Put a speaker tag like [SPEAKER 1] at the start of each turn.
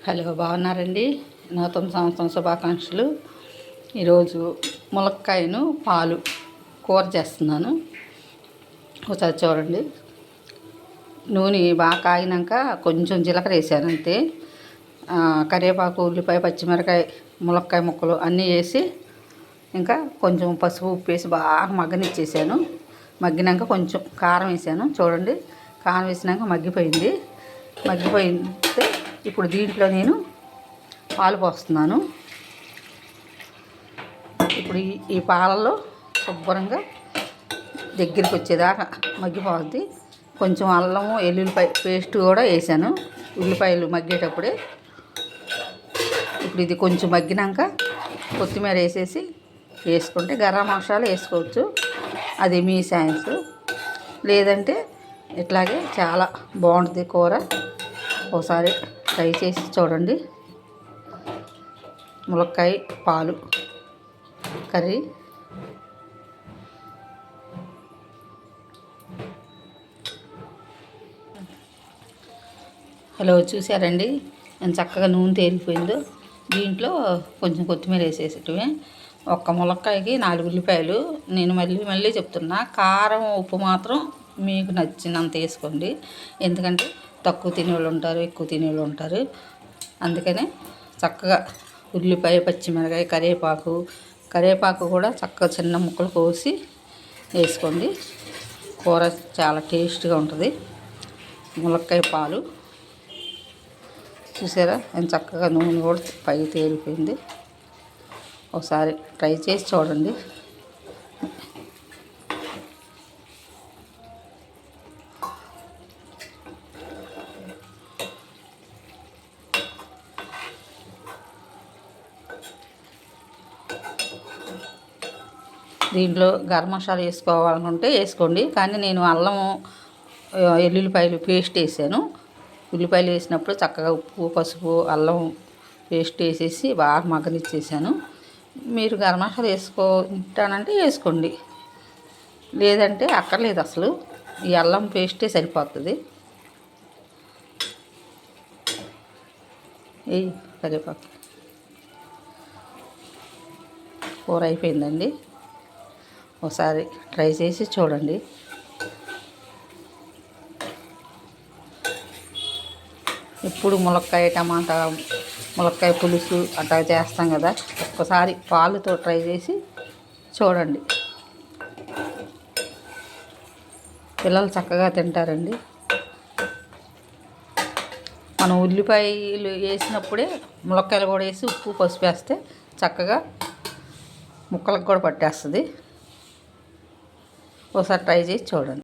[SPEAKER 1] Hello, బాగున్నారండి? నూతన సంవత్సరం శుభాకాంక్షలు. ఈరోజు ములక్కాయను పాలు కూర చేస్తున్నాను. ఒకసారి చూడండి. నూనె బాగా కాగినాక కొంచెం జీలకర్ర వేసాను అంతే. కరివేపాకు, ఉల్లిపాయ, పచ్చిమిరకాయ, ములక్కాయ ముక్కలు అన్నీ వేసి ఇంకా కొంచెం పసుపు, ఉప్పు వేసి బాగా మగ్గనిచ్చేసాను. మగ్గినాక కొంచెం కారం వేసాను. చూడండి, కారం వేసినాక మగ్గిపోయింది. మగ్గిపోయితే ఇప్పుడు దీంట్లో నేను పాలు పోస్తున్నాను. ఇప్పుడు ఈ పాలలో శుభ్రంగా దగ్గరికి వచ్చేదాకా మగ్గిపోద్ది. కొంచెం అల్లము, ఎల్లుల్లిపాయ పేస్ట్ కూడా వేసాను ఉల్లిపాయలు మగ్గేటప్పుడే. ఇప్పుడు ఇది కొంచెం మగ్గినాక కొత్తిమీర వేసుకుంటే గరం మసాలా వేసుకోవచ్చు, అది మీ సైన్స్. లేదంటే ఇట్లాగే చాలా బాగుంటుంది కూర. ఒకసారి ట్రై చేసి చూడండి. ములక్కాయ పాలు కర్రీ. హలో, చూసారండి నేను చక్కగా నూనె తేలిపోయిందో. దీంట్లో కొంచెం కొత్తిమీర వేసేసేటమే. ఒక్క ములక్కాయకి 4 ఉల్లిపాయలు. నేను మళ్ళీ చెప్తున్నా, కారం ఉప్పు మాత్రం మీకు నచ్చినంత వేసుకోండి. ఎందుకంటే తక్కువ తినేవాళ్ళు ఉంటారు, ఎక్కువ తినేవాళ్ళు ఉంటారు. అందుకనే చక్కగా ఉల్లిపాయ, పచ్చిమిరకాయ, కరివేపాకు కూడా చక్కగా చిన్న ముక్కలు కోసి వేసుకోండి. కూర చాలా టేస్ట్గా ఉంటుంది. ములక్కాయ పాలు చూసారా, నేను చక్కగా నూనె కూడా పైకి తేలిపోయింది. ఒకసారి ట్రై చేసి చూడండి. దీంట్లో గరం మసాలా వేసుకోవాలనుకుంటే వేసుకోండి, కానీ నేను అల్లము, ఎల్లుల్లిపాయలు పేస్ట్ వేసాను. ఉల్లిపాయలు వేసినప్పుడు చక్కగా ఉప్పు, పసుపు, అల్లం పేస్ట్ వేసేసి బాగా మగ్గనిచ్చేసాను. మీరు గరం మసాలా వేసుకుంటానంటే వేసుకోండి, లేదంటే అక్కర్లేదు. అసలు ఈ అల్లం పేస్టే సరిపోతుంది. కరివేపాకు కూర అయిపోయిందండి. ఒకసారి ట్రై చేసి చూడండి. ఇప్పుడు ములక్కాయ టమాటా, ములక్కాయ పులుసు అట్లా చేస్తాం కదా, ఒక్కసారి పాలుతో ట్రై చేసి చూడండి. పిల్లలు చక్కగా తింటారండి. మనం ఉల్లిపాయలు వేసినప్పుడే ములక్కాయలు కూడా వేసి ఉప్పు, పసుపు వేస్తే చక్కగా ముక్కలకు కూడా పట్టేస్తుంది. ఒకసారి ట్రై చేసి చూడండి.